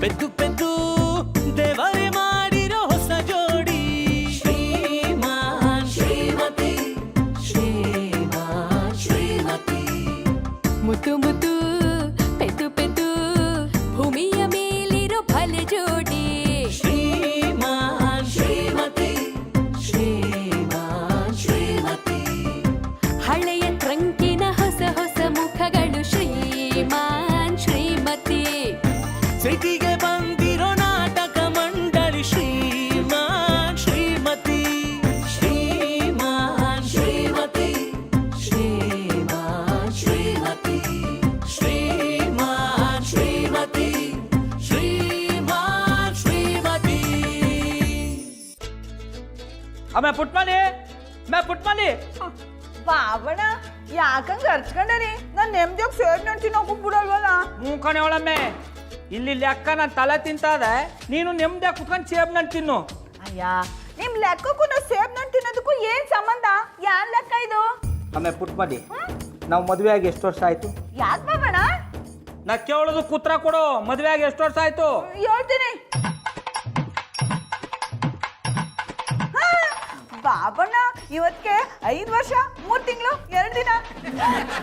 ಪೆದ್ದು ಪೆದ್ದು ದೇವರೇ ಮಾಡಿರೋ ಹೊಸ ಜೋಡಿ ಶ್ರೀಮಾನ್ ಶ್ರೀಮತಿ ಶ್ರೀಮಾನ್ ಶ್ರೀಮತಿ ಮುತ್ತು ಮುತ್ತು ಪೆದ್ದು ಪೆದ್ದು ಭೂಮಿಯ ಮೇಲಿರೋ ಫಲ ಜೋಡಿ ಶ್ರೀಮಾನ್ ಶ್ರೀಮತಿ ಶ್ರೀಮಾನ್ ಶ್ರೀಮತಿ ಹಳೆಯ ಟ್ರಂಕಿನ ಹೊಸ ಹೊಸ ಮುಖಗಳು ಶ್ರೀಮಾನ್ ಶ್ರೀಮತಿ ಸಿಟಿಗೆ ಬಂದಿರೋ ನಾಟಕ ಮಂಡಳಿ ಶ್ರೀಮಾನ್ ಶ್ರೀಮತಿ ಶ್ರೀಮಾನ್ ಶ್ರೀಮತಿ ಶ್ರೀಮಾನ್ ಶ್ರೀಮತಿ ಶ್ರೀಮಾನ್ ಶ್ರೀಮತಿ ಶ್ರೀಮಾನ್ ಶ್ರೀಮತಿ ಆಮೇಲೆ ಪುಟ್ಮನಿ ಬಾಬಣ ಯಾಕಂಗ ಹರ್ಚ್ಕೊಂಡರಿ ನಾನ್ ನೆಮ್ಮದಿಯಾಗ ಸೇರ್ ನೋಡ್ತೀನಿ ಹೋಗಿ ಬಿಡಲ್ವಲ್ಲ ಮೂಕಣೆ ಒಳಮ್ಮೆ ಇಲ್ಲಿ ಲೆಕ್ಕ ನಾನು ತಲೆ ತಿಂತಾದೆ ನೀನು ನೆಮ್ಮದಿಯಾಗಿ ಕುತ್ಕೊಂಡು ಸೇಬ್ ನಾನು ತಿನ್ನು. ಅಯ್ಯ ನಿಮ್ ಲೆಕ್ಕಕ್ಕೂ ನಾವು ಸೇಬ್ ನೋಡ್ ತಿನ್ನೋದಕ್ಕೂ ಏನ್ ಸಂಬಂಧ ಯಾನ್ ಲೆಕ್ಕ ಇದು ಆಮೇಲೆ ಪುಟ್ಮನಿ ನಾವು ಮದುವೆ ಆಗಿ ಎಷ್ಟು ವರ್ಷ ಆಯ್ತು? ಯಾಕ್ ಬಾಬಣ ನಾ ಕೇಳೋದು ಕುತ್ರ ಕೊಡು. ಮದುವೆ ಆಗಿ ಎಷ್ಟು ವರ್ಷ ಆಯ್ತು? ಹೇಳ್ತೀನಿ ಬಾಬಣ್ಣ ಇವತ್ತಿಗೆ 5 ವರ್ಷ 3 ತಿಂಗಳು 2 ದಿನ.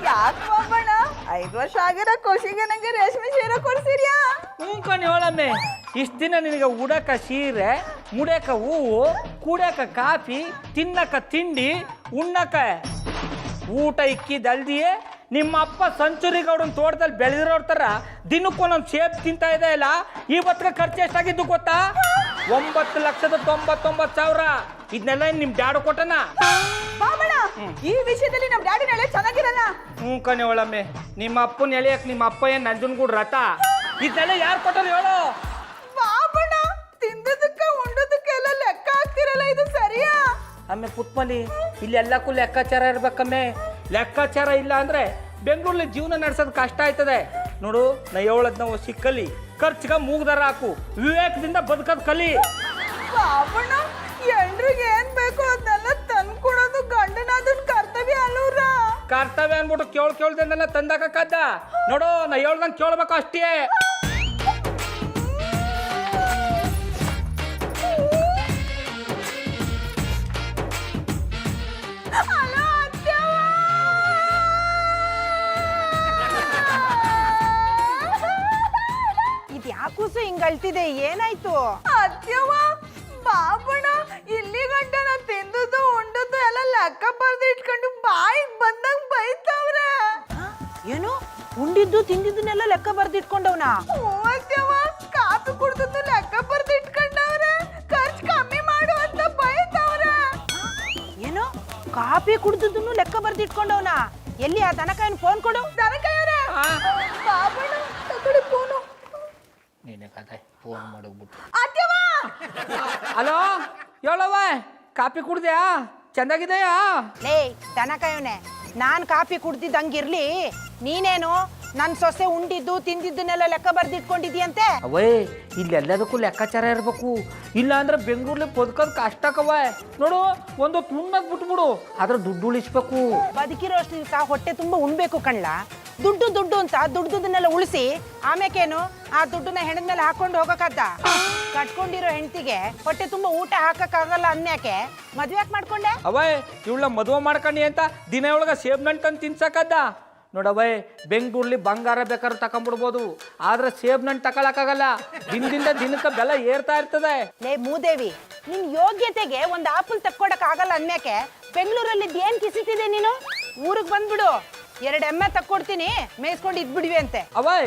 ಯಾಕೆ ಬಾಬಣ್ಣ 5 ವರ್ಷ ಆಗಿರೋ ಖುಷಿಗೆ ನಂಗೆ ರೇಷ್ಮೆ ಸೀರೆ ಕೊಡ್ಸಿರ್ಯಾ? ಮೂಕಣೆ ಒಳಮ್ಮೆ ಇಷ್ಟು ದಿನ ನಿನಗೆ ಉಡಕ ಸೀರೆ, ಮುಡಕ ಹೂವು, ಕುಡಕ ಕಾಫಿ, ತಿನ್ನಕ ತಿಂಡಿ, ಉಣ್ಣಕ ಊಟ ಇಕ್ಕಿದಲ್ದಿಯೇ ನಿಮ್ಮ ಅಪ್ಪ ಸೆಂಚುರಿ ಗೌಡನ ತೋಟದಲ್ಲಿ ಬೆಳೆದಿರೋರ್ ಥರ ದಿನಕ್ಕೊಂದೊಂದು ಸೇಬ್ ತಿಂತಾ ಇದೆ ಇಲ್ಲ. ಇವತ್ತಿಗೆ ಖರ್ಚು ಎಷ್ಟಾಗಿದ್ದು ಗೊತ್ತಾ? 9,99,000. ಇದನ್ನೆಲ್ಲ ನಿಮ್ ಡ್ಯಾಡು ಕೊಟ್ಟನ. ಬಾಬಣ್ಣ ಈ ವಿಷಯದಲ್ಲಿ ನಮ್ ಡ್ಯಾಡಿ ನೆಲೆ ಚೆನ್ನಾಗಿರಲ್ಲ. ಕಣೆ ಒಳಮ್ಮೆ ನಿಮ್ಮ ಅಪ್ಪನ ಎಳೆಯಕ್ ನಿಮ್ಮ ಅಪ್ಪ ಏನ್ ನಂಜನಗೂಡ್ ರಥ. ಇದನ್ನೆಲ್ಲ ಯಾರು ಕೊಟ್ಟರು ಹೇಳು? ಬಾಬಣ್ಣ ತಿಂದದಕ್ಕೆ ಉಂಡದಕ್ಕೆಲ್ಲ ಲೆಕ್ಕ ಹಾಕ್ತಿರಲ್ಲ, ಇದು ಸರಿಯಾ? ಆಮೇಲೆ ಪುಟ್ಮನಿ ಇಲ್ಲಿ ಎಲ್ಲಕ್ಕೂ ಲೆಕ್ಕಾಚಾರ ಇರ್ಬೇಕಮ್ಮೆ. ಲೆಕ್ಕಾಚಾರ ಇಲ್ಲ ಅಂದ್ರೆ ಬೆಂಗಳೂರಲ್ಲಿ ಜೀವನ ನಡೆಸೋದು ಕಷ್ಟ ಆಯ್ತದೆ. ನೋಡು ನಾ ಹೇಳದ್ನ ಒಸಿ ಕಲಿ, ಖರ್ಚಿಗೆ ಮೂಗ್ದಾರ ಹಾಕು, ವಿವೇಕದಿಂದ ಬದುಕೋದ್ ಕಲಿ. ಬಾಬಣ್ಣ ಎಲ್ರಿಗೆ ಏನ್ ಬೇಕು ಅದನ್ನೆಲ್ಲ ತಂದ್ಕೊಡೋದು ಗಂಡನಾದನ್ ಕರ್ತವ್ಯ ಅಲ್ಲೂರ. ಕರ್ತವ್ಯ ಅನ್ಬಿಟ್ಟು ಕೇಳ್ದಂದೆಲ್ಲ ತಂದಾಕದ. ನೋಡು ನಾ ಹೇಳ್ದಂಗೆ ಕೇಳ್ಬೇಕು ಅಷ್ಟೇ. ಕೂಸು ಹಿಂಗ್ ಅಳ್ತಿದೆ, ಏನಾಯ್ತು? ಅತ್ಯವ ಬಾಬಣ್ಣ ಇಲ್ಲಿ ಗಂಟ ನಾ ತಿಂದದ್ದು ಉಂಡದ್ದು ಎಲ್ಲ ಲೆಕ್ಕ ಬರ್ದು ಇಟ್ಕೊಂಡು ಬಾಯಿಗೆ ಬಂದಂಗ್ ಬೈತಾವ್ರೆ. ಏನು ಉಂಡಿದ್ದು ತಿಂದಿದ್ದನ್ನೆಲ್ಲ ಲೆಕ್ಕ ಬರ್ದಿಟ್ಕೊಂಡವ್ನ? ಅತ್ಯವ ಕಾಪಿ ಕುಡ್ದದ್ದು ಲೆಕ್ಕ ಬರ್ದು ಇಟ್ಕೊಂಡವ್ರೆ, ಖರ್ಚು ಕಮ್ಮಿ ಮಾಡು ಅಂತ ಬೈತಾವ್ರೆ. ಏನು ಕಾಫಿ ಕುಡ್ದದ್ದನ್ನು ಲೆಕ್ಕ ಬರ್ದಿಟ್ಕೊಂಡವ್ನ? ಎಲ್ಲಿ ಆ ದನಕಾಯನ್ ಫೋನ್ ಕೊಡು. ದನಕಾಯವ್ರೆ ಬಾಬಣ್ಣ ತಗೊಳ್ಳಿ ಫೋನು. ನೀನೆ ಕತೆ ಫೋನ್ ಮಾಡೋಗ್ಬಿಟ್ಟು. ಅತ್ಯವ ಹಲೋ ಹೇಳವ, ಕಾಪಿ ಕುಡ್ದ್ಯಾ? ಚೆನ್ನಾಗಿದೆಯಾ? ಲೇ ದನಕಾಯವನೆ, ನಾನ್ ಕಾಫಿ ಕುಡ್ದಿದ್ದಂಗಿರ್ಲಿ, ನೀನೇನು ನನ್ ಸೊಸೆ ಉಂಡಿದ್ದು ತಿಂದಿದ್ದನ್ನೆಲ್ಲ ಲೆಕ್ಕ ಬರ್ದಿಟ್ಕೊಂಡಿದ್ಯಂತೆ? ಅವೇ ಇಲ್ಲೆಲ್ಲದಕ್ಕೂ ಲೆಕ್ಕಾಚಾರ ಇರ್ಬೇಕು, ಇಲ್ಲ ಅಂದ್ರೆ ಬೆಂಗಳೂರಲ್ಲಿ ಬದುಕೋದು ಕಷ್ಟಕ್ಕವ. ನೋಡು ಒಂದು ತುಣ್ಣದ್ ಬಿಟ್ಬಿಡು, ಆದ್ರೆ ದುಡ್ಡು ಉಳಿಸ್ಬೇಕು. ಬದುಕಿರೋ ಅಷ್ಟು ದಿವಸ ಹೊಟ್ಟೆ ತುಂಬಾ ಉಣ್ಬೇಕು ಕಣ್ಲ. ದುಡ್ಡು ದುಡ್ಡು ಅಂತ ದುಡ್ದನ್ನೆಲ್ಲ ಉಳಿಸಿ ಆಮೇಕೇನು ಆ ದುಡ್ಡನ್ನ ಹೆಣದ ಮೇಲೆ ಹಾಕೊಂಡು ಹೋಗಕ್ಕಾದ? ಕಟ್ಕೊಂಡಿರೋ ಹೆಂಡತಿಗೆ ಹೊಟ್ಟೆ ತುಂಬಾ ಊಟ ಹಾಕಕ್ಕಾಗಲ್ಲ ಅನ್ಯಾಕೆ ಮದ್ವೆ ಯಾಕೆ ಮಾಡ್ಕೊಂಡೆ? ಅವೇ ಇವಳ ಮದುವೆ ಮಾಡ್ಕೊಂಡಿ ಅಂತ ದಿನ ಒಳಗ ಸೇಬ್ ನನ್ ತಂದು ತಿನ್ಸಕ್ಕದ್ದ. ನೋಡವೇ ಬೆಂಗಳೂರಲ್ಲಿ ಬಂಗಾರ ಬೇಕಾದ್ರೆ ತಕೊಂಡ್ಬಿಡ್ಬೋದು, ಆದ್ರೆ ಸೇಬ್ ನನ್ ತಗೊಳಕ್ಕಾಗಲ್ಲ. ದಿನದಿಂದ ದಿನಕ್ಕೆ ಬೆಲೆ ಏರ್ತಾ ಇರ್ತದೆ. ಲೇ ಮೂದೇವಿ, ನಿನ್ ಯೋಗ್ಯತೆಗೆ ಒಂದ್ ಆಪಲ್ ತಕ್ಕೊಡಕ್ ಆಗಲ್ಲ ಅನ್ಯಾಕೆ ಬೆಂಗಳೂರಲ್ಲಿ ಏನ್ ಕಿಸಿತಿದೆ ನೀನು? ಊರಿಗೆ ಬಂದ್ಬಿಡು, 2 ಎಮ್ಮೆ ತಕ್ಕೊಡ್ತೀನಿ, ಮೇಯಿಸ್ಕೊಂಡು ಇದ್ಬಿಡ್ವಿ ಅಂತೆ. ಅವೇ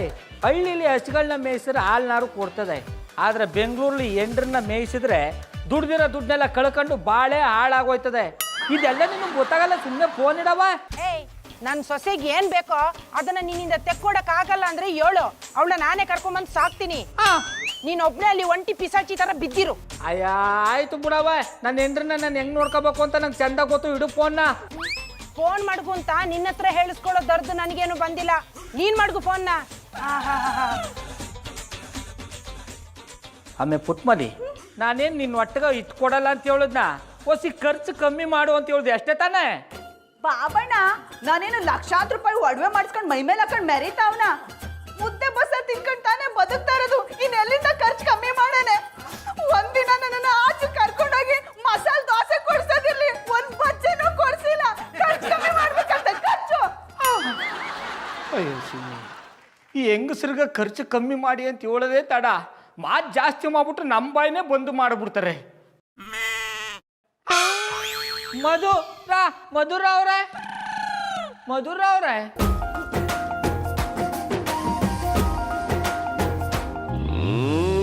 ಹಳ್ಳಿಲಿ ಹಸುಗಳನ್ನ ಮೇಯಿಸಿದ್ರೆ ಹಾಲ್ನಾರು ಕೊಡ್ತದೆ, ಆದ್ರೆ ಬೆಂಗಳೂರಲ್ಲಿ ಎಂಡ್ರನ್ನ ಮೇಯಿಸಿದ್ರೆ ದುಡ್ದಿರೋ ದುಡ್ಡನ್ನೆಲ್ಲ ಕಳ್ಕೊಂಡು ಬಾಳೆ ಹಾಳಾಗೋಯ್ತದೆ. ಇದೆಲ್ಲ ನಿನಗೆ ಗೊತ್ತಾಗಲ್ಲ, ಸುಮ್ಮನೆ ಫೋನ್ ಇಡವ. ಏಯ್ ನನ್ ಸೊಸೆಗೆ ಏನ್ ಬೇಕೋ ಅದನ್ನ ನಿನ್ನಿಂದ ತೆಕ್ಕೊಡಕ್ ಆಗಲ್ಲ ಅಂದ್ರೆ ಹೇಳು, ಅವಳ ನಾನೇ ಕರ್ಕೊಂಬಂದ್ ಸಾಕ್ತೀನಿ. ನೀನ್ ಒಬ್ನೇ ಅಲ್ಲಿ ಒಂಟಿ ಪಿಸಾಚಿ ತರ ಬಿದ್ದಿರು. ಅಯ್ಯ ಆಯ್ತು ಬಿಡವ, ನನ್ನ ಹೆಂಡ್ರನ್ನ ನಾನು ಹೆಂಗ್ ನೋಡ್ಕೋಬೇಕು ಅಂತ ನಂಗೆ ಚಂದ ಗೊತ್ತು. ಇಡು ಫೋನ್ನ. ಫೋನ್ ಮಾಡ್ಗು ಅಂತ ನಿನ್ನ ಹತ್ರ ಹೇಳಿಸ್ಕೊಳ್ಳೋ ದರ್ದು ನನಗೇನು ಬಂದಿಲ್ಲ, ನೀನ್ ಮಾಡ್ಗು ಫೋನ್ನ. ಆಮೇಲೆ ಪುಟ್ಮಲಿ ನಾನೇನು ನಿನ್ನ ಒಟ್ಟಿಗೆ ಇಟ್ಕೊಡಲ್ಲ ಅಂತ ಹೇಳಿದ್ನ, ಹೊಸಿ ಖರ್ಚು ಕಮ್ಮಿ ಮಾಡು ಅಂತ ಹೇಳಿದೆ ಅಷ್ಟೇ ತಾನೇ? ಬಾಬಣ್ಣ ನಾನೇನು ಲಕ್ಷಾಂತರ ರೂಪಾಯಿ ಒಡವೆ ಮಾಡಿಸ್ಕೊಂಡು ಮೈ ಮೇಲೆ ಹಾಕೊಂಡು ಮೆರೀತಾವ್ನ. ಮುದ್ದೆ ಬಸ ತಿನ್ಕೊಂಡು ತಾನೇ ಬದುಕ್ತಾ ಇರೋದು. ಇನ್ ಎಲ್ಲಿಂದ ಖರ್ಚು ಕಮ್ಮಿ ಮಾಡಾನೆ? ಒಂದಿನ ನನ್ನನ್ನ ಆಚೆ ಕರ್ಕೊಂಡೋಗಿ ಮಸಾಲೆ ದೋಸೆ ಕೊಡ್ಸೋದಿರ್ಲಿ, ಒಂದ್ ಬಜ್ಜೆನೂ ಕೊಡ್ಸಿಲ್ಲ. ಖರ್ಚು ಕಮ್ಮಿ ಮಾಡ್ಬೇಕಂತ ಖರ್ಚು. ಅಯ್ಯೋ ಸುಮ್ಮನೆ ಈ ಹೆಂಗಸ್ರಿಗೆ ಖರ್ಚು ಕಮ್ಮಿ ಮಾಡಿ ಅಂತ ಹೇಳೋದೇ ತಡ, ಮಾತು ಜಾಸ್ತಿ ಮಾಡ್ಬಿಟ್ರೆ ನಮ್ಮ ಬಾಯಿನೇ ಬಂದು ಮಾಡಿಬಿಡ್ತಾರೆ. ಮಧುರ ಅವ್ರೆ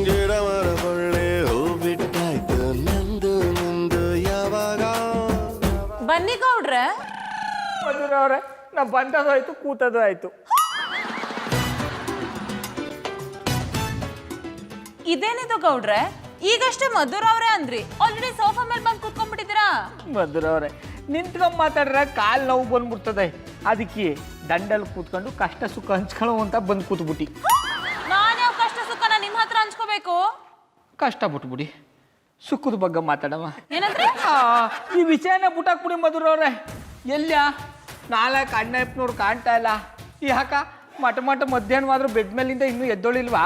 ಗಿಡ ಮರ ಬಳ್ಳೆ ಹೂ ಬಿಟ್ಟಾಯ್ತು ನಂದು ನಂದು ಯಾವಾಗ. ಬನ್ನಿ ಗೌಡ್ರೆ. ಮಧುರ ಅವ್ರೆ, ನಾ ಬಂದದು ಆಯ್ತು, ಕೂತದು ಆಯ್ತು. ಇದೇನಿದು ಗೌಡ್ರೆ, ಈಗಷ್ಟೇ ಮಧುರ ಅವ್ರೆ ಅಂದ್ರಿ, ಆಲ್ರೆಡಿ ಸೋಫಾ ಮೇಲೆ ಬಂದು ಕೂತ್ಕೊಂಡ್ಬಿಟ್ಟಿದ್ದೀರಾ. ಮಧುರ ಅವ್ರೆ, ನಿಂತ್ಕೊಂಡ್ ಮಾತಾಡ್ರೆ ಕಾಲು ನೋವು ಬಂದ್ಬಿಡ್ತದೆ, ಅದಕ್ಕೆ ದಂಡಲ್ಲಿ ಕೂತ್ಕೊಂಡು ಕಷ್ಟ ಸುಖ ಹಂಚ್ಕೊಳ್ಳೋ ಅಂತ ಬಂದು ಕೂತ್ಬಿಟ್ಟು. ನಾನು ಯಾವ ಕಷ್ಟ ಸುಖನ ನಿಮ್ಮ ಹತ್ರ ಹಂಚ್ಕೋಬೇಕು? ಕಷ್ಟ ಬಿಟ್ಬಿಡಿ, ಸುಖದ ಬಗ್ಗೆ ಮಾತಾಡಮ್ಮ. ಏನಂದ್ರೆ? ಈ ವಿಷಯನ ಬಿಟ್ಟಾಕ್ಬಿಡಿ ಮಧುರ ಅವ್ರೆ. ಎಲ್ಲ ನಾಲ್ಕು ಅಣ್ಣಪ್ಪನವ್ರು ಕಾಣ್ತಾ ಇಲ್ಲ, ಯಾಕ ಮಠ ಮಧ್ಯಾಹ್ನವಾದ್ರೂ ಬೆಡ್ ಮೇಲಿಂದ ಇನ್ನೂ ಎದ್ದೊಳಿಲ್ವಾ?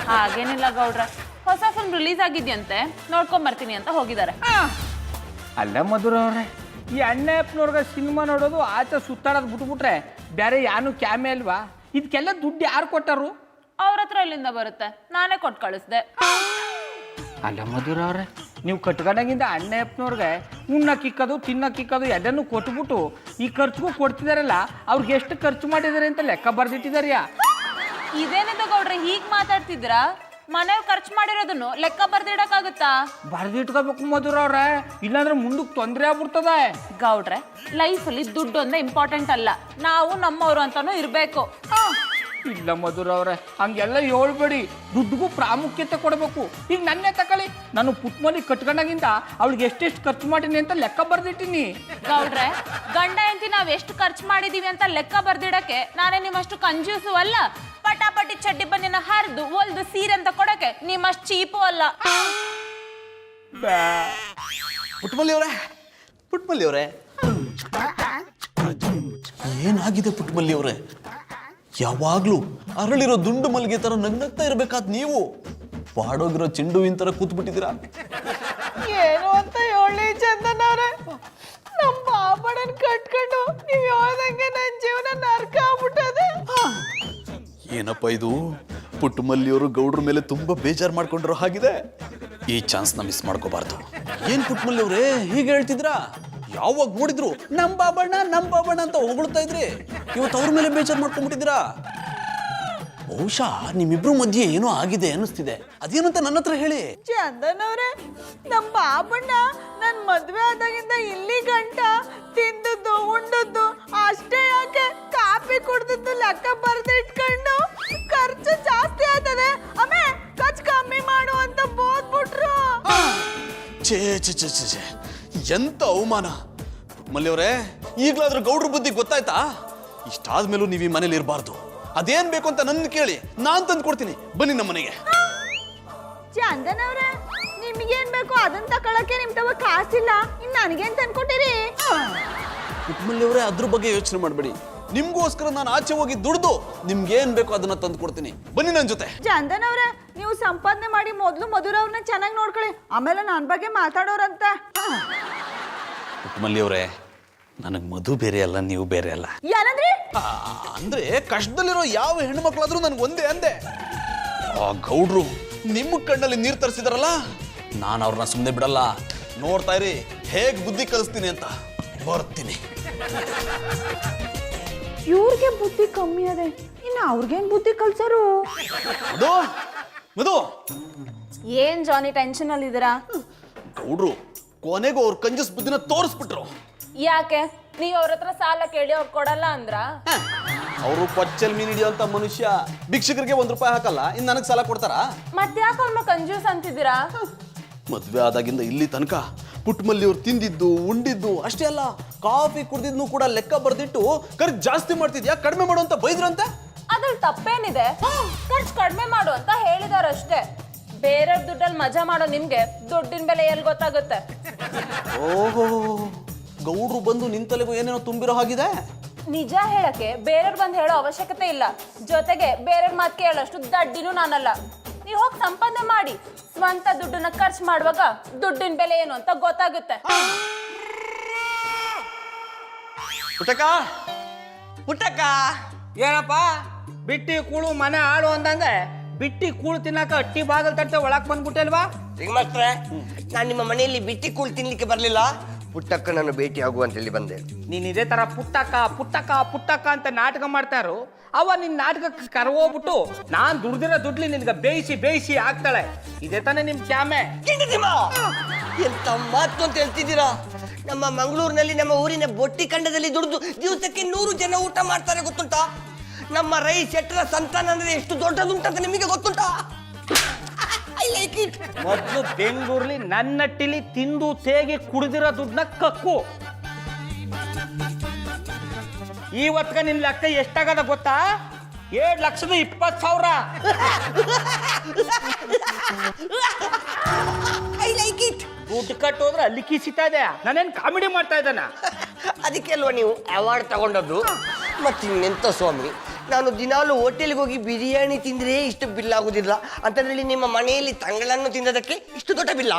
ಹಾಗೇನಿಲ್ಲ ಗೌಡ್ರೆ, ಹೊಸ ಫಿಲ್ಮ್ ರಿಲೀಸ್ ಆಗಿದ್ಯಂತೆ, ನೋಡ್ಕೊಂಡ್ ಬರ್ತೀನಿ ಅಂತ ಹೋಗಿದ್ದಾರೆ. ಅಲ್ಲ ಮಧುರ ಅವ್ರೆ, ಈ ಅಣ್ಣಪ್ಪನವ್ರಿಗೆ ಸಿನಿಮಾ ನೋಡೋದು ಆಚೆ ಸುತ್ತಾಡೋದು ಬಿಟ್ಬಿಟ್ರೆ ಬೇರೆ ಯಾನು ಕ್ಯಾಮೆ ಅಲ್ವಾ? ಇದಕ್ಕೆಲ್ಲ ದುಡ್ಡು ಯಾರು ಕೊಟ್ಟರು? ಅವ್ರ ಹತ್ರ ಎಲ್ಲಿಂದ ಬರುತ್ತೆ, ನಾನೇ ಕೊಟ್ಟು ಕಳಿಸ್ದೆ. ಅಲ್ಲ ಮಧುರ ಅವ್ರೆ, ನೀವು ಕಟ್ಕೊಂಡಾಗಿಂದ ಅಣ್ಣಪ್ಪನವ್ರಿಗೆ ಉಣ್ಣಕ್ಕಿಕ್ಕೋದು ತಿನ್ನಕ್ಕಿಕ್ಕೋದು ಎಲ್ಲನೂ ಕೊಟ್ಬಿಟ್ಟು ಈ ಖರ್ಚಿಗೂ ಕೊಡ್ತಿದಾರಲ್ಲ, ಅವ್ರಿಗೆ ಎಷ್ಟು ಖರ್ಚು ಮಾಡಿದ್ದಾರೆ ಅಂತ ಲೆಕ್ಕ ಬರ್ದಿಟ್ಟಿದಾರ್ಯಾ? ಇದೇನಿದು ಗೌಡ್ರೆ ಹೀಗ್ ಮಾತಾಡ್ತಿದ್ರಾ? ಮನೆಯವ್ರು ಖರ್ಚು ಮಾಡಿರೋದನ್ನು ಲೆಕ್ಕ ಬರ್ದಿಡಕ್ಕಾಗುತ್ತಾ? ಬರ್ದಿಟ್ಕೋಬೇಕು ಮಧುರ ಅವ್ರೆ, ಇಲ್ಲಾಂದ್ರೆ ಮುಂದಕ್ಕೆ ತೊಂದರೆ ಆಗ್ಬಿಡ್ತದೆ. ಗೌಡ್ರೆ, ಲೈಫಲ್ಲಿ ದುಡ್ಡು ಒಂದೇ ಇಂಪಾರ್ಟೆಂಟ್ ಅಲ್ಲ, ನಾವು ನಮ್ಮವರು ಅಂತಾನು ಇರಬೇಕು. ಇಲ್ಲ ಮಧುರ ಅವ್ರೆ, ಹಂಗೆಲ್ಲ ಹೇಳ್ಬೇಡಿ, ದುಡ್ಡಿಗೂ ಪ್ರಾಮುಖ್ಯತೆ ಕೊಡಬೇಕು. ಈಗ ನನ್ನೇ ತಗೊಳ್ಳಿ, ನಾನು ಪುಟ್ಮಲಿ ಕಟ್ಕೊಂಡಾಗಿಂದ ಅವಳಿಗೆ ಎಷ್ಟೆಷ್ಟು ಖರ್ಚು ಮಾಡೀನಿ ಅಂತ ಲೆಕ್ಕ ಬರ್ದಿಟ್ಟಿನಿ. ಗೌಡ್ರೆ, ಗಂಡ ಹೆಂಡತಿ ನಾವ್ ಎಷ್ಟು ಖರ್ಚು ಮಾಡಿದೀವಿ ಅಂತ ಲೆಕ್ಕ ಬರ್ದಿಡಕ್ಕೆ ನಾನೇ ನಿಮ್ಮಷ್ಟು ಕಂಜೂಸು ಅಲ್ಲ. ಪಟಾಪಟಿ ಚಡ್ಡಿ ಬನ್ನಿನ ಹರಿದು ಹೊಲ್ದು ಸೀರೆ ಅಂತ ಕೊಡಕ್ಕೆ ನಿಮ್ಮಷ್ಟು ಚೀಪು ಅಲ್ಲ. ಪುಟ್ಮಲ್ಲಿ ಅವರೇ ಏನಾಗಿದೆ? ಪುಟ್ಮಲ್ಲಿ ಅವರೇ, ಯಾವಾಗ್ಲೂ ಅರಳಿರೋ ದುಂಡು ಮಲ್ಲಿಗೆ ತರ ನಗ್ನಗ್ತಾ ಇರ್ಬೇಕಾದ್ ನೀವು ಬಾಡೋಗಿರೋ ಚೆಂಡುವಿನ ತರ ಕೂತ್ಬಿಟ್ಟಿದ್ದೀರಾ. ಏನು ಅಂತ ಹೇಳಿ ಚಂದನ್ ಅವ್ರೆ, ನಮ್ಮ ಬಾಬಣ್ಣನ್ ಕಟ್ಕೊಂಡು ನೀವ್ ಹೇಳ್ದಂಗೆ ನನ್ನ ಜೀವನ ನರ್ಕ ಆಗ್ಬಿಟ್ಟದೆ. ಏನಪ್ಪ ಇದು? ಪುಟ್ಟಮಲ್ಲಿಯವರು ಗೌಡ್ರ ಮೇಲೆ ತುಂಬಾ ಬೇಜಾರು ಮಾಡ್ಕೊಂಡಿರೋ ಹಾಗಿದೆ. ಈ ಚಾನ್ಸ್ ನ ಮಿಸ್ ಮಾಡ್ಕೋಬಾರ್ದು. ಏನ್ ಪುಟ್ಟಮಲ್ಲಿ ಅವರೇ ಹೀಗೆ ಹೇಳ್ತಿದ್ರಾ? ಯಾವಾಗ ನೋಡಿದ್ರು ನಮ್ ಬಾಬಣ್ಣ ಅಂತ ಹೊಗಳ್ತಾ ಇದ್ರಿ, ಇವತ್ತು ಅವ್ರ ಮೇಲೆ ಬೇಜಾರು ಮಾಡ್ಕೊಂಡ್ಬಿಟ್ಟಿದ್ದೀರಾ. ಬಹುಶಃ ನಿಮ್ಮಿಬ್ರು ಮಧ್ಯೆ ಏನೋ ಆಗಿದೆ ಅನ್ನಿಸ್ತಿದೆ, ಅದೇನು ಅಂತ ನನ್ನ ಹತ್ರ ಹೇಳಿ. ಚಂದನ್ ಅವ್ರೆ, ನಮ್ಮ ಬಾಬಣ್ಣ ನನ್ ಮದ್ವೆ ಆದಾಗಿಂದ ಇಲ್ಲಿ ಗಂಟ ತಿಂದದ್ದು ಉಂಡದ್ದು ಅಷ್ಟೇ ಯಾಕೆ, ಕಾಫಿ ಕುಡ್ದದ್ದು ಲೆಕ್ಕ ಬರ್ದಿಟ್ಕೊಂಡು ಖರ್ಚು ಜಾಸ್ತಿ ಆಗ್ತದೆ, ಆಮೇಲೆ ಖರ್ಚು ಕಮ್ಮಿ ಮಾಡು ಅಂತ ಬೋದ್ಬಿಟ್ರು. ಛೇ ಛೇ ಛೇ ಛೇ ಛೇ, ಎಂತ ಅವಮಾನ. ಮಲ್ಲಿಯವರೇ, ಈಗಲಾದ್ರೂ ಗೌಡ್ರ ಬುದ್ಧಿ ಗೊತ್ತಾಯ್ತಾ? ಇಷ್ಟಾದ್ಮೇಲೂ ನೀವು ಈ ಮನೇಲಿ ಇರಬಾರ್ದು. ಅದೇನ್ ಬೇಕು ಅಂತ ನನ್ನ ಕೇಳಿ, ನಾನ್ ತಂದು ಕೊಡ್ತೀನಿ, ಬನ್ನಿ ನಮ್ಮ ಮನೆಗೆ. ಚಂದನ್ ಅವ್ರೆ, ನಿಮ್ಗೇನ್ ಬೇಕು ಅದನ್ನ ತಗೊಳಕ್ಕೆ ನಿಮ್ ತವ ಕಾಸಿಲ್ಲ, ಇನ್ ನನಗೇನ್ ತಂದ್ಕೊಟ್ಟಿರಿ? ಮಲ್ಲಿಯವರೇ, ಅದ್ರ ಬಗ್ಗೆ ಯೋಚನೆ ಮಾಡಬೇಡಿ. ನಿಮ್ಗೋಸ್ಕರ ನಾನು ಆಚೆ ಹೋಗಿ ದುಡ್ದು ನಿಮ್ಗೇನ್ ಬೇಕೋ ಅದನ್ನ ತಂದು ಕೊಡ್ತೀನಿ, ಬನ್ನಿ ನನ್ನ ಜೊತೆ. ಚಂದನ್ ಅವ್ರೆ, ನೀವು ಸಂಪಾದನೆ ಮಾಡಿ ಮೊದ್ಲು ಮಧುರ ಅವ್ರನ್ನ ಚೆನ್ನಾಗಿ ನೋಡ್ಕೊಳ್ಳಿ, ಆಮೇಲೆ ನನ್ನ ಬಗ್ಗೆ ಮಾತಾಡೋರಂತ. ಮಲ್ಲಿಯವರೇ, ನನಗ್ ಮಧು ಬೇರೆ ಅಲ್ಲ, ನೀವು ಬೇರೆ ಅಲ್ಲ. ಏನಂದ್ರಿ? ಅಂದ್ರೆ ಕಷ್ಟದಲ್ಲಿರೋ ಯಾವ ಹೆಣ್ಮಕ್ಳಾದ್ರೂ ನನ್ಗೆ ಒಂದೇ ಅಂದೆ. ಆ ಗೌಡ್ರು ನಿಮ್ಮ ಕಣ್ಣಲ್ಲಿ ನೀರು ತರಿಸಿದಾರಲ್ಲ, ನಾನು ಅವ್ರನ್ನ ಸುಮ್ಮನೆ ಬಿಡಲ್ಲ. ನೋಡ್ತಾ ಇರಿ ಹೇಗ್ ಬುದ್ಧಿ ಕಲಿಸ್ತೀನಿ ಅಂತ. ಬರ್ತೀನಿ. ಇವ್ರಿಗೆ ಬುದ್ಧಿ ಕಮ್ಮಿ ಅದೇ, ಇನ್ನು ಅವ್ರಿಗೇನ್ ಬುದ್ಧಿ ಕಲ್ಸರು? ಮಧು, ಮಧು, ಏನ್ ಜಾನಿ ಟೆನ್ಷನ್ ಅಲ್ಲಿ ಇದೀರಾ? ಗೌಡ್ರು ಕೊನೆಗೂ ಅವ್ರ ಕಂಜಸ್ ಬುದ್ಧಿನ ತೋರಿಸ್ಬಿಟ್ರು. ಯಾಕೆ? ನೀವ್ ಅವ್ರ ಹತ್ರ ಸಾಲ ಕೇಳಿ ಅವ್ರು ಕೊಡಲ್ಲ ಅಂದ್ರ? ಅವರು ಕೊಚ್ಚಲ್ ಮೀನ್ ಹಿಡಿಯೋಂತ ಮನುಷ್ಯ, ಭಿಕ್ಷಕರಿಗೆ ₹1 ಹಾಕಲ್ಲ, ಇನ್ ನನಗ್ ಸಾಲ ಕೊಡ್ತಾರ? ಮತ್ತ್ಯಾಕೆ ಅವ್ರನ್ನ ಕಂಜೂಸ್ ಅಂತಿದ್ದೀರಾ? ಮದ್ವೆ ಆದಾಗಿಂದ ಇಲ್ಲಿ ತನಕ ಪುಟ್ಟಮಲ್ಲಿ ಅವ್ರು ತಿಂದಿದ್ದು ಉಂಡಿದ್ದು ಅಷ್ಟೇ ಅಲ್ಲ, ಕಾಫಿ ಕುಡ್ದಿದ್ನು ಕೂಡ ಲೆಕ್ಕ ಬರ್ದಿಟ್ಟು ಖರ್ಚು ಜಾಸ್ತಿ ಮಾಡ್ತಿದ್ಯಾ, ಕಡಿಮೆ ಮಾಡು ಅಂತ ಬೈದ್ರಂತೆ. ಅದ್ರಲ್ಲಿ ತಪ್ಪೇನಿದೆ? ಖರ್ಚು ಕಡಿಮೆ ಮಾಡು ಅಂತ ಹೇಳಿದಾರಷ್ಟೇ. ಬೇರೆಯವ್ರ ದುಡ್ಡಲ್ಲಿ ಮಜಾ ಮಾಡೋ ನಿಮ್ಗೆ ದುಡ್ಡಿನ ಬೆಲೆ ಎಲ್ಲಿ ಗೊತ್ತಾಗುತ್ತೆ? ಓಹೋ, ಗೌಡ್ರು ಬಂದು ನಿಂತಲೆಗೂ ಏನೇನೋ ತುಂಬಿರೋ ಹಾಗಿದೆ. ನಿಜ ಹೇಳಕ್ಕೆ ಬೇರೆಯವ್ರು ಬಂದು ಹೇಳೋ ಅವಶ್ಯಕತೆ ಇಲ್ಲ. ಜೊತೆಗೆ ಬೇರೆಯವ್ರ ಮಾತು ಕೇಳೋಷ್ಟು ದಡ್ಡಿನೂ ನಾನಲ್ಲ. ನೀವು ಹೋಗಿ ಸಂಪಾದನೆ ಮಾಡಿ ಸ್ವಂತ ದುಡ್ಡನ್ನ ಖರ್ಚು ಮಾಡುವಾಗ ದುಡ್ಡಿನ ಬೆಲೆ ಏನು ಅಂತ ಗೊತ್ತಾಗುತ್ತೆ. ಪುಟ್ಟಕ್ಕ ಪುಟ್ಟಕ್ಕ ಏನಪ್ಪ ಬಿಟ್ಟಿ ಕೂಳು ಮನೆ ಆಳು ಅಂದಂಗೆ ಬಿಟ್ಟಿ ಕೂಳು ತಿನ್ನಕ ಅಟ್ಟಿ ಬಾಗಲ್ ತಟ್ಟೆ ಒಳಕ್ ಬಂದ್ಬಿಟ್ಟಲ್ವಾ? ಈಗ ಮಾಸ್ಟ್ರೆ, ನಾನು ನಿಮ್ಮ ಮನೆಯಲ್ಲಿ ಬಿಟ್ಟಿ ಕೂಳ್ ತಿನ್ಲಿಕ್ಕೆ ಬರಲಿಲ್ಲ, ಪುಟ್ಟಕ್ಕ ನಾನು ಭೇಟಿ ಆಗುವ ಅಂತೇಳಿ ಬಂದೆ. ನೀನ್ ಇದೇ ತರ ಪುಟ್ಟಕ್ಕ ಪುಟ್ಟಕ್ಕ ಪುಟ್ಟಕ್ಕ ಅಂತ ನಾಟಕ ಮಾಡ್ತಾರು. ಅವ ನಿನ್ ನಾಟಕಕ್ಕೆ ಕರ್ಗೋಗ್ಬಿಟ್ಟು ನಾನ್ ದುಡ್ದಿರೋ ದುಡ್ಲಿ ನಿನ್ಗೆ ಬೇಯಿಸಿ ಬೇಯಿಸಿ ಆಗ್ತಾಳೆ. ಇದೇ ತಾನೇ ನಿಮ್ ಕ್ಯಾಮೆ. ಎಂತ ಮಾತು ಅಂತ ಹೇಳ್ತಿದ್ದೀರಾ? ನಮ್ಮ ಮಂಗಳೂರಿನಲ್ಲಿ ನಮ್ಮ ಊರಿನ ಬೊಟ್ಟಿ ಖಂಡದಲ್ಲಿ ದುಡಿದು ದಿವಸಕ್ಕೆ 100 ಜನ ಊಟ ಮಾಡ್ತಾರೆ ಗೊತ್ತುಂಟಾ? ನಮ್ಮ ರೈ ಶೆಟ್ಟರ ಸಂತಾನ ಅಂದ್ರೆ ಎಷ್ಟು ದೊಡ್ಡದುಂಟಂತ ನಿಮಗೆ ಗೊತ್ತುಂಟಾ? I like it. ಮೊದ್ಲು ಬೆಂಗಳೂರ್ಲಿ ನನ್ನಟ್ಟಿಲಿ ತಿಂದು ತೇಗಿ ಕುಡಿದಿರೋ ದುಡ್ಡನ್ನ ಕಕ್ಕು. ಇವತ್ಗ ನಿನ್ ಲೆಕ್ಕ ಎಷ್ಟಾಗದ ಗೊತ್ತಾ? 7,20,000. I like it. ದುಡ್ಡು ಕಟ್ಟೋದ್ರೆ ಅಲ್ಲಿ ಕಿಸಿತಾ ಇದೆ. ನಾನೇನ್ ಕಾಮಿಡಿ ಮಾಡ್ತಾ ಇದ್ದಾನ? ಅದಕ್ಕೆ ಅಲ್ವಾ ನೀವು ಅವಾರ್ಡ್ ತಗೊಂಡದ್ದು? ಮತ್ತಿನ್ನೆಂತ ಸ್ವಾಮಿ, ನಾನು ದಿನಾಲು ಹೋಟೆಲ್ಗೆ ಹೋಗಿ ಬಿರಿಯಾನಿ ತಿಂದ್ರೆ ಇಷ್ಟು ಬಿಲ್ ಆಗುದಿಲ್ಲ ಅಂತಂದ್ರೆ ನಿಮ್ಮ ಮನೆಯಲ್ಲಿ ತಂಗಳನ್ನು ತಿನ್ನೋದಕ್ಕೆ ಇಷ್ಟು ದೊಡ್ಡ ಬಿಲ್ಲ?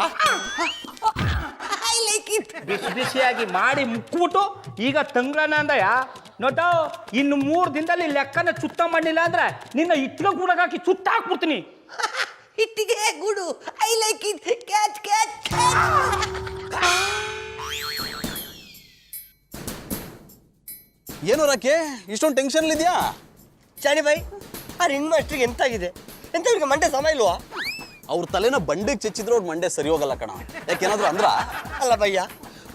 I like it. ಬಿಸಿ ಬಿಸಿಯಾಗಿ ಮಾಡಿ ಮುಕ್ಬಿಟ್ಟು ಈಗ ತಂಗ್ಳನ ಅಂದಯ ನೋಟೋ. ಇನ್ನು 3 ದಿನದಲ್ಲಿ ಲೆಕ್ಕನ ಚುತ್ತ ಮಾಡಿಲ್ಲ ಅಂದ್ರೆ ನಿನ್ನ ಇಟ್ಲ ಗೂಡಾಕಿ ಚುತ್ತ ಹಾಕ್ಬಿಡ್ತೀನಿ. ಹಿಟ್ಟಿಗೆ ಗೂಡು. I like it. Catch catch ಏನೋ ರಾಕಿ ಇಷ್ಟೊಂದು ಟೆನ್ಷನ್ ಇದೆಯಾ? ಶಾಣಿ ಬಾಯ್, ಆ ಹೆಣ್ಣು ಮಾಸ್ಟ್ರಿಗೆ ಎಂತಾಗಿದೆ? ಎಂತ ಇವ್ರಿಗೆ ಮಂಡೆ ಸಮ ಇಲ್ವಾ? ಅವ್ರ ತಲೆನ ಬಂಡೆಗೆ ಚೆಚ್ಚಿದ್ರೆ ಅವ್ರ ಮಂಡೆ ಸರಿ ಹೋಗಲ್ಲ ಕಣ. ಯಾಕೇನಾದ್ರು ಅಂದ್ರ? ಅಲ್ಲ ಭಯ್ಯ,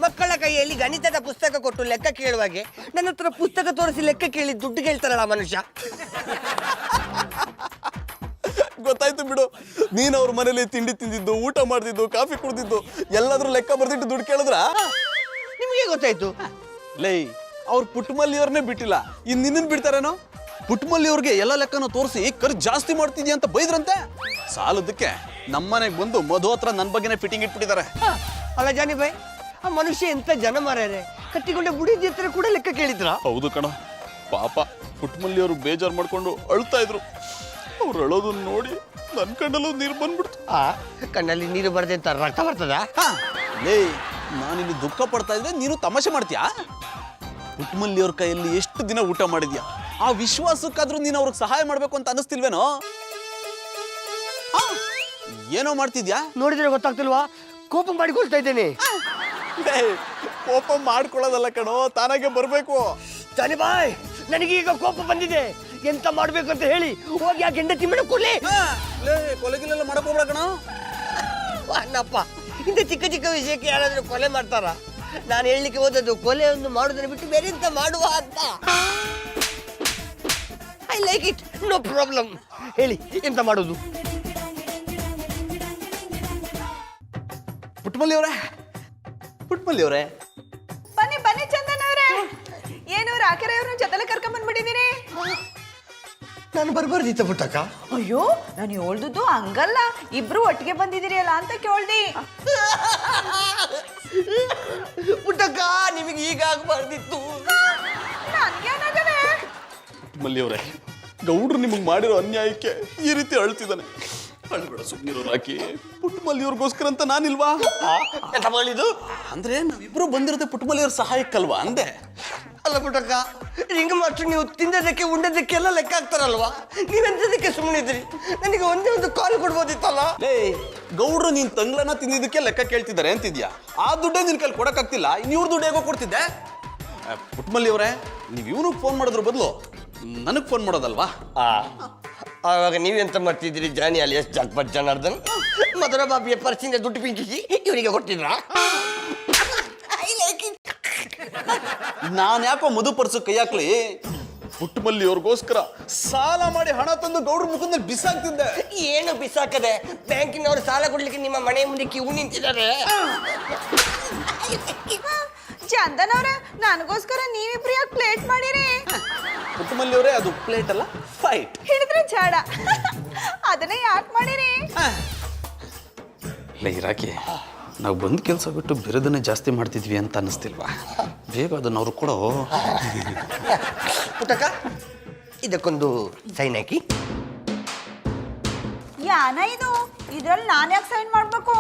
ಮಕ್ಕಳ ಕೈಯಲ್ಲಿ ಗಣಿತದ ಪುಸ್ತಕ ಕೊಟ್ಟು ಲೆಕ್ಕ ಕೇಳುವಾಗೆ ನನ್ನ ಹತ್ರ ಪುಸ್ತಕ ತೋರಿಸಿ ಲೆಕ್ಕ ಕೇಳಿ ದುಡ್ಡು ಕೇಳ್ತಾರಲ್ಲ ಮನುಷ್ಯ. ಗೊತ್ತಾಯ್ತು ಬಿಡು. ನೀನ್ ಅವ್ರ ಮನೇಲಿ ತಿಂಡಿ ತಿಂದಿದ್ದು, ಊಟ ಮಾಡ್ತಿದ್ದು, ಕಾಫಿ ಕುಡ್ದಿದ್ದು ಎಲ್ಲಾದ್ರೂ ಲೆಕ್ಕ ಬರ್ದಿಟ್ಟು ದುಡ್ಡು ಕೇಳಿದ್ರ? ನಿಮಗೆ ಗೊತ್ತಾಯ್ತು? ಲೈ, ಅವ್ರ ಪುಟ್ಟಮಲ್ಲಿಯವ್ರನ್ನೇ ಬಿಟ್ಟಿಲ್ಲ, ಇನ್ ನಿನ್ನ ಬಿಡ್ತಾರೇನೋ? ಪುಟ್ಟಮಲ್ಲಿಯವ್ರಿಗೆ ಎಲ್ಲ ಲೆಕ್ಕನ ತೋರಿಸಿ ಖರ್ಚು ಜಾಸ್ತಿ ಮಾಡ್ತಿದ್ಯಾ ಅಂತ ಬೈದ್ರಂತೆ. ಸಾಲದಕ್ಕೆ ನಮ್ಮನೆಗೆ ಬಂದು ಮಧು ಹತ್ರ ನನ್ನ ಬಗ್ಗೆನೇ ಫಿಟ್ಟಿಂಗ್ ಇಟ್ಬಿಟ್ಟಿದ್ದಾರೆ. ಅಲ್ಲ ಜಾನಿ ಬಾಯ್, ಆ ಮನುಷ್ಯ ಎಂತ ಜನ ಮಾರ್ಯಾರೆ, ಕಟ್ಟಿಕೊಂಡೆ ಬುಡಿದ ಹತ್ರ ಕೂಡ ಲೆಕ್ಕ ಕೇಳಿದ್ರ? ಹೌದು ಕಣ. ಪಾಪ ಪುಟ್ಟಮಲ್ಲಿಯವರು ಬೇಜಾರು ಮಾಡ್ಕೊಂಡು ಅಳ್ತಾ ಇದ್ರು. ಅವ್ರು ಅಳೋದನ್ನ ನೋಡಿ ನನ್ನ ಕಣ್ಣಲ್ಲೂ ನೀರು ಬಂದ್ಬಿಡ್ತು. ಕಣ್ಣಲ್ಲಿ ನೀರು ಬರದೆ ಅಂತ ರಕ್ತ ಬರ್ತದ? ಲೇ, ನಾನಿಲ್ಲಿ ದುಃಖ ಪಡ್ತಾ ಇದ್ರೆ ನೀನು ತಮಾಷೆ ಮಾಡ್ತೀಯಾ? ಪುಟ್ಟಮಲ್ಲಿಯವ್ರ ಕೈಯಲ್ಲಿ ಎಷ್ಟು ದಿನ ಊಟ ಮಾಡಿದ್ಯಾ? ಆ ವಿಶ್ವಾಸಕ್ಕಾದ್ರೂ ನೀನು ಅವ್ರಿಗೆ ಸಹಾಯ ಮಾಡ್ಬೇಕು ಅಂತ ಅನಿಸ್ತಿಲ್ವೇನೋ? ಏನೋ ಮಾಡ್ತಿದ್ಯಾ? ನೋಡಿದ್ರೆ ಗೊತ್ತಾಗ್ತಿಲ್ವಾ? ಕೋಪ ಮಾಡಿಕೊಳ್ತಾ ಇದ್ದೇನೆ. ಕೋಪ ಮಾಡ್ಕೊಳ್ಳೋದಲ್ಲ ಕಣೋ, ತಾನಾಗೆ ಬರ್ಬೇಕು. ಜಾನಿ ಬಾಯ್, ನನಗೀಗ ಕೋಪ ಬಂದಿದೆ. ಎಂತ ಮಾಡ್ಬೇಕು ಅಂತ ಹೇಳಿ ಹೋಗಿ ಆ ಗೆಂಡತಿ ಮೇಡ ಕೊಡ್ಲಿ. ಕೊಲೆಗಿಲೆಲ್ಲ ಮಾಡಕ್ ಹೋಗ್ಬೇಡ ಕಣ. ಅಣ್ಣಪ್ಪ, ಇಂಥ ಚಿಕ್ಕ ಚಿಕ್ಕ ವಿಷಯಕ್ಕೆ ಯಾರಾದ್ರೂ ಕೊಲೆ ಮಾಡ್ತಾರ? ನಾನು ಹೇಳಲಿಕ್ಕೆ ಹೋದದ್ದು ಕೊಲೆಯನ್ನು ಮಾಡುವುದನ್ನು ಬಿಟ್ಟು ಬೇರೆ ಎಂತ ಮಾಡುವ ಅಂತ. I like it. No problem. ಹೇಳಿ ಎಂತ ಮಾಡುದು? ಪುಟ್ಟಮಲ್ಲಿಯವರೇ, ಪುಟ್ಟಮಲ್ಲಿಯವರೇ, ಬನ್ನಿ ಬನ್ನಿ ಚಂದನ್ ಅವರೇ. ಏನು ರಾಕೆರೆ ಅವ್ರನ್ನ ಜೊತೆಲೆ ಕರ್ಕೊಂಡ್ ಬಂದ್ಬಿಟ್ಟಿದ್ದೀರಿ? ನಾನು ಬರ್ಬಾರ್ದಿತ್ತ ಪುಟ್ಟಕ್ಕ? ಅಯ್ಯೋ, ನಾನು ಹೇಳ್ದುದು ಹಂಗಲ್ಲ, ಇಬ್ರು ಒಟ್ಟಿಗೆ ಬಂದಿದ್ದೀರಿ ಅಲ್ಲ ಅಂತ ಕೇಳ್ದಿ. ಪುಟ್ಟಕ್ಕ, ನಿಮಗೆ ಈಗ ಆಗ್ಬಾರ್ದಿತ್ತು. ನನ್ಗೇನಾಗದೆ? ಪುಟ್ಟಮಲ್ಲಿಯವರೇ, ಗೌಡ್ರು ನಿಮಗೆ ಮಾಡಿರೋ ಅನ್ಯಾಯಕ್ಕೆ ಈ ರೀತಿ ಅಳ್ತಿದ್ದಾನೆ. ಅಳ್ಬೇಡ, ಸುಮ್ಮನಿರೋ ರಾಕಿ. ಪುಟ್ಟಮಲ್ಲಿಯವ್ರಿಗೋಸ್ಕರ ಅಂತ ನಾನಿಲ್ವಾ? ಎಂತ ಮಾಡಿದ್ದು? ಅಂದ್ರೆ ನಾವಿಬ್ರು ಬಂದಿರೋದೇ ಪುಟ್ಟಮಲ್ಲಿಯವ್ರ ಸಹಾಯಕ್ಕಲ್ವಾ ಅಂದೆ. ಅಲ್ಲ ಪುಟ್ಟಕ್ಕ, ರಿಂಗ್ ಮಾಸ್ಟರ್ ನೀವು ತಿಂದದಕ್ಕೆ ಉಂಡದಕ್ಕೆಲ್ಲ ಲೆಕ್ಕ ಹಾಕ್ತಾರಲ್ವಾ? ನೀವೆಂತದಕ್ಕೆ ಸುಮ್ಮನಿದ್ರಿ? ನನಗೆ ಒಂದೇ ಒಂದು ಕಾಲ್ ಕೊಡ್ಬೋದಿತ್ತಲ್ಲ? ಲೇ, ಗೌಡ್ರು ನೀನ್ ತಂಗ್ಳನ್ನ ತಿಂದಿದ್ದಕ್ಕೆ ಲೆಕ್ಕ ಕೇಳ್ತಿದ್ದಾರೆ ಅಂತಿದ್ಯಾ? ಆ ದುಡ್ಡೇ ನಿನ್ ಕೈಲಿ ಕೊಡಕ್ಕಾಗ್ತಿಲ್ಲ, ಇವ್ರ ದುಡ್ಡು ಹೇಗೋ ಕೊಡ್ತಿದ್ದೆ? ಪುಟ್ಟಮಲ್ಲಿಯವರೇ, ನೀವು ಇವನಿಗೆ ಫೋನ್ ಮಾಡೋದ್ರ ಬದಲು ನನಗೆ ಫೋನ್ ಮಾಡೋದಲ್ವಾ? ಆವಾಗ ನೀವೆಂತ ಮಾಡ್ತಿದ್ರಿ? ಜಾನಿ ಅಲ್ಲಿ ಎಷ್ಟು ಜಾಕ್ಪಟ್ ಜನಾರ್ದನ್ ಮಧುರ ಬಾಬಿಯ ಪರ್ಸಿಂದ ದುಡ್ಡು ಪಿಂಚಿಸಿ ಇವರಿಗೆ ಕೊಟ್ಟಿದ್ರಾ? ನಾನು ಯಾಕೋ ಮಧು ಪರ್ಸು ಕೈ ಹಾಕ್ಲಿ? ಪುಟ್ಟಮಲ್ಲಿಯವ್ರಿಗೋಸ್ಕರ ಸಾಲ ಮಾಡಿ ಹಣ ತಂದು ಗೌಡ್ರ ಮುಖದಲ್ಲಿ ಬಿಸಾಕ್ತಿದ್ದೆ. ಏನು ಬಿಸಾಕದೆ? ಬ್ಯಾಂಕಿನವರು ಸಾಲ ಕೊಡ್ಲಿಕ್ಕೆ ನಿಮ್ಮ ಮನೆ ಮುಂದೆ ಕ್ಯೂ ನಿಂತಿದ್ದಾರೆ. ಚಂದನ್ ಅವ್ರೆ, ನನಗೋಸ್ಕರ ನೀವಿಬ್ರು ಯಾಕೆ ಪ್ಲೇಟ್ ಮಾಡಿರಿ? ಪುಟ್ಟಮಲ್ಲಿಯವರೇ, ಅದು ಪ್ಲೇಟ್ ಅಲ್ಲ, ಫೈಟ್. ಹಿಡಿದ್ರೆ ಜಾಡ. ಅದನ್ನ ಯಾಕೆ ಮಾಡಿರಿ? ಲೈ ರಾಕಿ, ನಾವು ಬಂದು ಕೆಲಸ ಬಿಟ್ಟು ಬೇರೆದನ್ನೇ ಜಾಸ್ತಿ ಮಾಡ್ತಿದ್ವಿ ಅಂತ ಅನ್ನಿಸ್ತಿಲ್ವಾ? ಬೇಗ ಅದನ್ನು ಅವ್ರು ಕೊಡೋ. ಪುಟ್ಟಕ್ಕ ಇದಕ್ಕೊಂದು ಸೈನ್ ಹಾಕಿ. ಯಾನ ಇದು ಇದ್ರಲ್ಲಿ ನಾನು ಯಾಕೆ ಸೈನ್ ಮಾಡ್ಬೇಕು?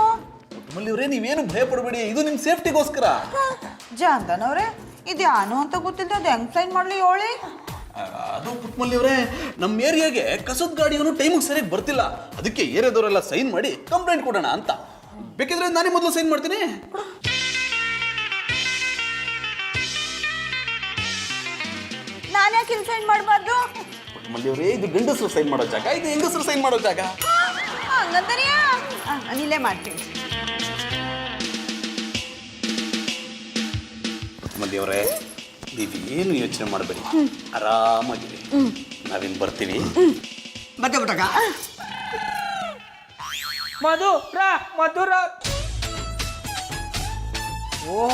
ಇವ್ರೇ ನೀವೇನು ಭಯ ಪಡಬೇಡಿ, ಇದು ನಿಮ್ಮ ಸೇಫ್ಟಿಗೋಸ್ಕರ. ಜಾನ್ದನವ್ರೆ ಇದು ಯಾನು ಅಂತ ಗೊತ್ತಿಲ್ಲ, ಅದು ಹೆಂಗ್ ಸೈನ್ ಮಾಡ್ಲಿ ಹೇಳಿ? ಅದು ಪುಟ್ಮಲ್ಲಿ ಅವರೇ, ನಮ್ಮ ಏರಿಯಾಗೆ ಕಸದ ಗಾಡಿಯವನು ಟೈಮಿಗೆ ಸರಿಯಾಗಿ ಬರ್ತಿಲ್ಲ, ಅದಕ್ಕೆ ಏರಿಯಾದವರೆಲ್ಲ ಸೈನ್ ಮಾಡಿ ಕಂಪ್ಲೇಂಟ್ ಕೊಡೋಣ ಅಂತ. ಬೇಕಿದ್ರೆ ನಾನೇ ಮೊದಲು ಸೈನ್ ಮಾಡ್ತೀನಿ. ನಾನು ಯಾಕೆ ಇಲ್ಲಿ ಸೈನ್ ಮಾಡಬಾರ್ದು? ಪುಟ್ಮಲ್ಲಿ ಅವರೇ, ಇದು ಗಂಡಸರು ಸೈನ್ ಮಾಡೋ ಜಾಗ, ಇದು ಹೆಂಗಸರು ಸೈನ್ ಮಾಡೋ ಜಾಗ. ಹಂಗಂತಾನೆಯಾ? ಇಲ್ಲೇ ಮಾಡ್ತೀನಿ. ಪುಟ್ಮಲ್ಲಿ ಅವರೇ, ನೀವೇನು ಯೋಚನೆ ಮಾಡಬೇಡಿ, ಆರಾಮಾಗಿದೆ. ನಾವಿನ್ ಬರ್ತೀವಿ. ಮತ್ತೆ ಪುಟ್ಟಕ್ಕ ಮಧುರ. ಓ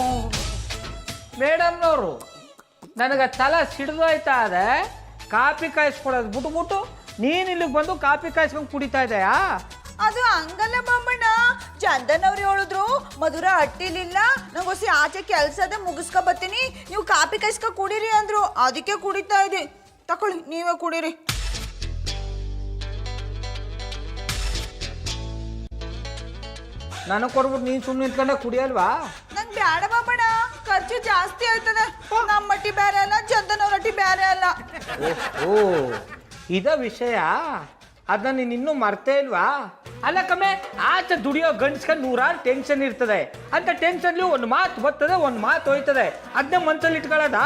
ಮೇಡಮ್ನವರು, ನನಗೆ ತಲೆ ಸಿಡ್ದೋಯ್ತಾ ಇದೆ. ಕಾಪಿ ಕಾಯಿಸ್ಕೊಡೋದು ಬಿಟ್ಬಿಟ್ಟು ನೀನು ಇಲ್ಲಿಗೆ ಬಂದು ಕಾಪಿ ಕಾಯಿಸ್ಕೊಂಡು ಕುಡಿತಾ ಇದೆಯಾ? ಅದು ಹಂಗಲ್ಲ ಬಾಬಣ್ಣ, ಚಂದನ್ ಅವ್ರು ಹೇಳಿದ್ರು ಮಧುರ ಹಟ್ಟಿಲಿಲ್ಲ, ನಂಗೋಸಿ ಆಚೆ ಕೆಲ್ಸದ ಮುಗಿಸ್ಕೊ ಬರ್ತೀನಿ, ನೀವು ಕಾಪಿ ಕಾಯಿಸ್ಕೊ ಕುಡೀರಿ ಅಂದ್ರು, ಅದಕ್ಕೆ ಕುಡಿತಾ ಇದೆ. ತಕೊಳ್ಳಿ, ನೀವೇ ಕುಡೀರಿ. ನನಗೆ ಕೊಡ್ಬಿಟ್ಟು ನೀನು ಸುಮ್ಮನೆ ನಿಂತ್ಕೊಂಡ ಕುಡಿಯಲ್ವಾ? ನಂಗೆ ಬ್ಯಾಡ ಬಾಬಣ್ಣ, ಖರ್ಚು ಜಾಸ್ತಿ ಆಯ್ತದೆ. ನಮ್ಮ ಮಟ್ಟಿ ಬೇರೆ ಅಲ್ಲ, ಚಂದನ್ ಅವ್ರ ಹಟ್ಟಿ ಬೇರೆ ಅಲ್ಲ. ಓ ಇದ ವಿಷಯ, ಅದನ್ನ ನೀನು ಇನ್ನೂ ಮರ್ತೇ ಇಲ್ವಾ? ಅಲ್ಲ ಕಮ್ಮೆ, ಆಚೆ ದುಡಿಯೋ ಗಂಡ್ಸ್ಕೊಂಡು ನೂರಾರು ಟೆನ್ಷನ್ ಇರ್ತದೆ. ಅಂತ ಟೆನ್ಷನ್ಲಿ ಒಂದು ಮಾತು ಬರ್ತದೆ, ಒಂದು ಮಾತು ಹೋಯ್ತದೆ, ಅದನ್ನೇ ಮನ್ಸಲ್ಲಿ ಇಟ್ಕೊಳ್ಳೋದ?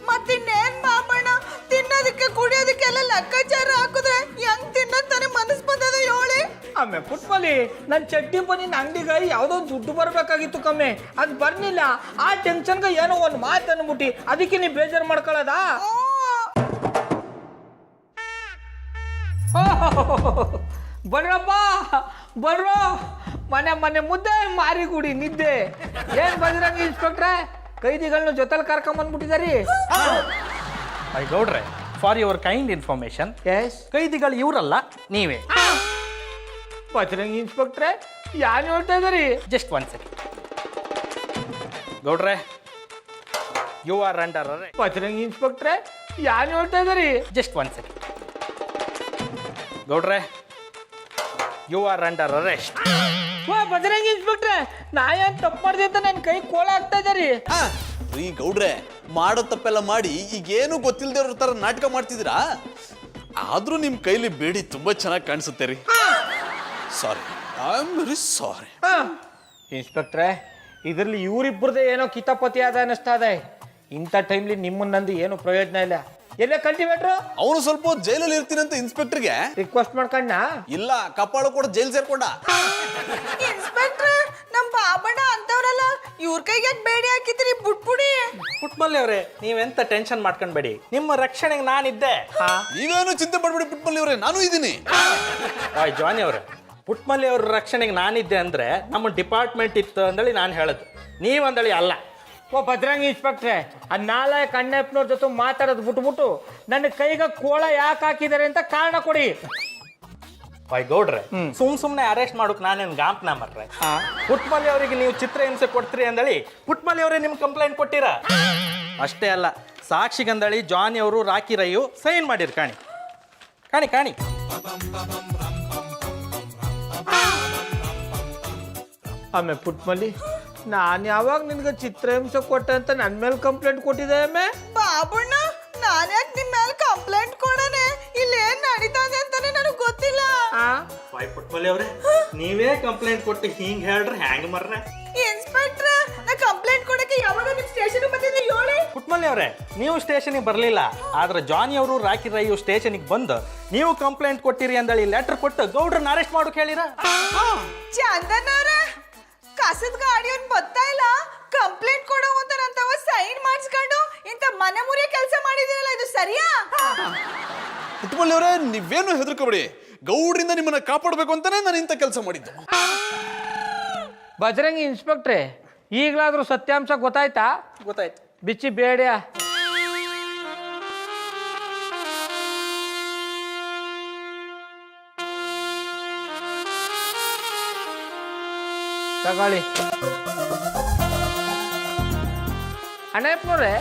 ಮತ್ತಿನ್ನೇನ್ ಬಾಬಣ್ಣ, ತಿನ್ನೋದಕ್ಕೆ ಕುಡಿಯೋದಕ್ಕೆಲ್ಲ ಲೆಕ್ಕಾಚಾರ ಹಾಕಿದ್ರೆ ಹೆಂಗ್ ತಿನ್ನೋದ್ ತಾನೇ ಮನಸ್ಸು ಬಂದದ ಹೇಳಿ? ಆಮೇಲೆ ಪುಟ್ಮಲ್ಲಿ ನನ್ನ ಚಟ್ನಿ ಬನ್ನಿನ ಅಂಗಡಿಗೆ ಯಾವುದೋ ಒಂದು ದುಡ್ಡು ಬರಬೇಕಾಗಿತ್ತು ಕಮ್ಮೆ, ಅದು ಬರ್ನಿಲ್ಲ. ಆ ಟೆನ್ಷನ್ಗೆ ಏನೋ ಒಂದು ಮಾತು ಅಂದ್ಬಿಟ್ಟು ಅದಕ್ಕೆ ನೀವು ಬೇಜಾರು ಮಾಡ್ಕೊಳ್ಳೋದ? ಬರ್ರಪ್ಪ ಬರ್ರೋ, ಮನೆ ಮುದ್ದೆ ಮಾರಿಗುಡಿ ನಿದ್ದೆ. ಏನ್ ಬಂದಿರಂಗ ಇನ್ಸ್ಪೆಕ್ಟ್ರೆ, ಕೈದಿಗಳನ್ನ ಜೊತೆಲಿ ಕರ್ಕೊಂಬಂದ್ಬಿಟ್ಟಿದಾರಿ. ಗೌಡ್ರೆ, for your kind information, yes, ಕೈದಿಗಳು ಇವರಲ್ಲ, ನೀವೇ. ಬಜರಂಗ್ ಇನ್ಸ್ಪೆಕ್ಟ್ರೆ, ಯಾರು ಹೇಳ್ತಾ ಇದಾರಿ? Just 1 second. ಗೌಡ್ರೆ, you are under arrest. Bajrang ಇನ್ಸ್ಪೆಕ್ಟ್ರೆ, ಯಾರು ಹೇಳ್ತಾ ಇದಾರಿ? Just 1 second. ಗೌಡ್ರೆ, you are under arrest. Bajrang ಇನ್ಸ್ಪೆಕ್ಟ್ರೆ, ನಾ ಏನ್ ತಪ್ಪು ಮಾಡಿದೆ ಅಂತ ನನ್ನ ಕೈ ಕೋಳ ಆಗ್ತಾ ಇದಾರಿ. ಈ ಗೌಡ್ರೆ, ಮಾಡೋ ತಪ್ಪೆಲ್ಲ ಮಾಡಿ ಈಗೇನು ಗೊತ್ತಿಲ್ದಿರೋ ತರ ನಾಟಕ ಮಾಡ್ತಿದ್ದೀರಾ? ಆದ್ರೂ ನಿಮ್ ಕೈಲಿ ಬೇಡಿ ತುಂಬಾ ಚೆನ್ನಾಗಿ ಕಾಣಿಸುತ್ತೆ ರೀ. ಸಾರಿ, ಐ ಆಮ್ ವೆರಿ ಸಾರಿ. ಇನ್ಸ್ಪೆಕ್ಟ್ರೆ, ಇದರಲ್ಲಿ ಇವರಿಬ್ಬರದೇ ಏನೋ ಕಿತಾಪತಿ ಆದ ಅನ್ನಿಸ್ತಾ ಇದೆ. ಇಂಥ ಟೈಮ್ಲಿ ನಿಮ್ಮನ್ನಂದು ಏನು ಪ್ರಯೋಜನ ಇಲ್ಲ. ಎಲ್ಲೇ ಕಲ್ಟಿವೇಟ್ರು? ಅವನು ಸ್ವಲ್ಪ ಜೈಲಲ್ಲಿ ಇರ್ತೀನಿ ಅಂತ ಇನ್ಸ್ಪೆಕ್ಟರ್ಗೆ ರಿಕ್ವೆಸ್ಟ್ ಮಾಡ್ಕೊಂಡ? ಇಲ್ಲ, ಕಪಾಳು ಕೂಡ ಜೈಲ್ ಸೇರ್ಕೊಂಡ. ಇನ್ಸ್ಪೆಕ್ಟ್ರೆ, ನಮ್ ಬಾಬಣ್ಣ ಅಂತವ್ರಲ್ಲ, ಇವ್ರ ಕೈಗೆ ಬೇಡಿ ಹಾಕಿದ್ರಿ, ಬಿಟ್ಬಿಡಿ. ಪುಟ್ಮಲ್ಲಿ ಅವರೇ, ನೀವೆಂತ ಟೆನ್ಷನ್ ಮಾಡ್ಕೊಂಡ್ಬೇಡಿ, ನಿಮ್ಮ ರಕ್ಷಣೆಗೆ ನಾನಿದ್ದೆ. ನೀವೇನು ಚಿಂತೆ ಮಾಡ್ಬೇಡಿ ಪುಟ್ಮಲ್ಲಿ ಅವರೇ, ನಾನು ಇದ್ದೀನಿ. ವಾಯ್ ಜಾನಿ ಅವರೇ, ಪುಟ್ಮಲ್ಲಿ ಅವ್ರ ರಕ್ಷಣೆಗೆ ನಾನಿದ್ದೆ ಅಂದ್ರೆ ನಮ್ಮ ಡಿಪಾರ್ಟ್ಮೆಂಟ್ ಇತ್ತು ಅಂದೇಳಿ ನಾನು ಹೇಳೋದು, ನೀವಂದೇಳಿ ಅಲ್ಲ. ಓ ಭದ್ರಂಗಿ ಇನ್ಸ್ಪೆಕ್ಟ್ರೆ, ಆ ನಾಳೆ ಕಣ್ಣಪ್ಪನವ್ರ ಜೊತೆ ಮಾತಾಡೋದು ಬಿಟ್ಬಿಟ್ಟು ನನ್ನ ಕೈಗೆ ಕೋಳ ಯಾಕೆ ಹಾಕಿದ್ದಾರೆ ಅಂತ ಕಾರಣ ಕೊಡಿ. ವಾಯ್ ಗೌಡ್ರೆ, ಸುಮ್ನೆ ಅರೆಸ್ಟ್ ಮಾಡೋಕೆ ನಾನೇನು ಗಾಂಪ್ನ ಮಾಡ್ರೆ? ಪುಟ್ಮಲ್ಲಿ ಅವರಿಗೆ ನೀವು ಚಿತ್ರ ಹಿಂಸೆ ಕೊಡ್ತೀರಿ ಅಂದೇಳಿ ಪುಟ್ಮಲ್ಲಿ ಅವರೇ ನಿಮ್ಗೆ ಕಂಪ್ಲೇಂಟ್ ಕೊಟ್ಟಿರ? ಅಷ್ಟೇ ಅಲ್ಲ, ಸಾಕ್ಷಿಗಂದಳಿ ಜಾನಿ ಅವರು ರಾಕಿ ರೈಯು ಸೈನ್ ಮಾಡಿರ್. ಕಾಣಿ ಕಾಣಿ ಕಾಣಿ. ಆಮೇಲೆ ಪುಟ್ಮಲ್ಲಿ, ನಾನು ಯಾವಾಗ ನಿನ್ಗೆ ಚಿತ್ರಹಿಂಸೆ ಕೊಟ್ಟೆ ಅಂತ ನನ್ನ ಮೇಲೆ ಕಂಪ್ಲೇಂಟ್ ಕೊಟ್ಟಿದ್ದೆ? ಆಮೇ ಬಾಬಣ್ಣ, ನಾನು ಯಾಕೆ ನಿಮ್ಮ ಮೇಲೆ ಕಂಪ್ಲೇಂಟ್ ಕೊಡನೆ? ಇಲ್ಲಿ ಏನ್ ನಡೀತಾ ಇದೆ ಅಂತಾನೆ ನನಗೆ ಗೊತ್ತಿಲ್ಲ. ವಾಯ್ ಪುಟ್ಮಲ್ಲಿ ಅವರೇ, ನೀವೇ ಕಂಪ್ಲೇಂಟ್ ಕೊಟ್ಟು ಹಿಂಗ್ ಹೇಳ್ರೆ ಹ್ಯಾಂಗ್ ಮರ್ರೆ? ಇನ್ಸ್ಪೆಕ್ಟ್ರೆ, ನಾ ಕಂಪ್ಲೇಂಟ್ ಕೊಡಕ್ಕೆ ಯಾವಾಗ ನಿಮ್ ಸ್ಟೇಷನ್ ಬಂದಿದ್ದೆ ಹೇಳಿ? ಪುಟ್ಮಲ್ಲಿ ಅವರೇ, ನೀವು ಸ್ಟೇಷನ್ಗೆ ಬರಲಿಲ್ಲ, ಆದ್ರೆ ಜಾನಿ ಅವರು ರಾಕಿ ರೈಯು ಸ್ಟೇಷನ್ಗೆ ಬಂದು ನೀವು ಕಂಪ್ಲೇಂಟ್ ಕೊಟ್ಟಿರಿ ಅಂದೇಳಿ ಲೆಟರ್ ಕೊಟ್ಟು ಗೌಡ್ರನ್ನ ಅರೆಸ್ಟ್ ಮಾಡೋಕೆ ಹೇಳಿರ? ಚಂದನ್ ಅವ್ರೆ, ಕಸದ ಗಾಡಿಯವ್ನು ಬರ್ತಾ ಇಲ್ಲ, ಕಂಪ್ಲೇಂಟ್ ಕೊಡೋ ಅಂತ ನಂತವ ಸೈನ್ ಮಾಡಿಸ್ಕೊಂಡು ಇಂಥ ಮನೆ ಮುರಿಯ ಕೆಲಸ ಮಾಡಿದಿರಲ್ಲ, ಇದು ಸರಿಯಾ? ಪುಟ್ಮಲ್ಲಿ ಅವರೇ, ನೀವೇನು ಹೆದರ್ಕೋಬೇಡಿ, ಗೌಡ್ರಿಂದ ನಿಮ್ಮನ್ನ ಕಾಪಾಡಬೇಕು ಅಂತಾನೆ ನಾನು ಇಂಥ ಕೆಲಸ ಮಾಡಿದ್ದು. ಭದ್ರಂಗಿ ಇನ್ಸ್ಪೆಕ್ಟ್ರೆ, ಈಗಲಾದ್ರೂ ಸತ್ಯಾಂಶ ಗೊತ್ತಾಯ್ತಾ? ಗೊತ್ತಾಯ್ತು. ಬಿಚ್ಚಿ ಬೇಡ. ತಗೊಳ್ಳಿ. ಅಣ್ಣಪ್ಪನವ್ರೆ,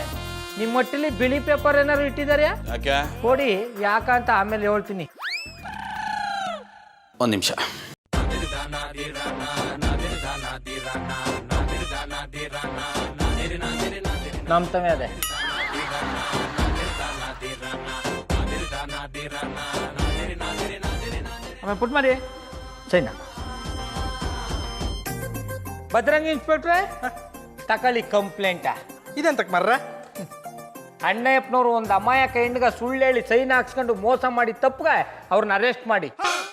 ನಿಮ್ಮ ಹೊಟ್ಟೆಲಿ ಬಿಳಿ ಪೇಪರ್ ಏನಾದ್ರು ಇಟ್ಟಿದಾರ್ಯಾ? ಯಾಕೆ? ಕೊಡಿ, ಯಾಕಂತ ಆಮೇಲೆ ಹೇಳ್ತೀನಿ. ಒಂದು ನಿಮಿಷ. ನಮ್ತವೇ ಅದೇ. ಆಮೇಲೆ ಪುಟ್ ಮಾಡಿ ಚೈನಾ. ಭದ್ರಂಗಿ ಇನ್ಸ್ಪೆಕ್ಟ್ರೆ, ತಕೊಳ್ಳಿ ಕಂಪ್ಲೇಂಟ. ಇದೆಂತಕ್ ಮರ್ರ? ಅಣ್ಣಯ್ಯಪ್ಪನವ್ರು ಒಂದು ಅಮಾಯಕ ಹೆಣ್ಣಿಗೆ ಸುಳ್ಳು ಹೇಳಿ ಸೈನ್ ಹಾಕ್ಸ್ಕೊಂಡು ಮೋಸ ಮಾಡಿ ತಪ್ಪಗೆ ಅವ್ರನ್ನ ಅರೆಸ್ಟ್ ಮಾಡಿ.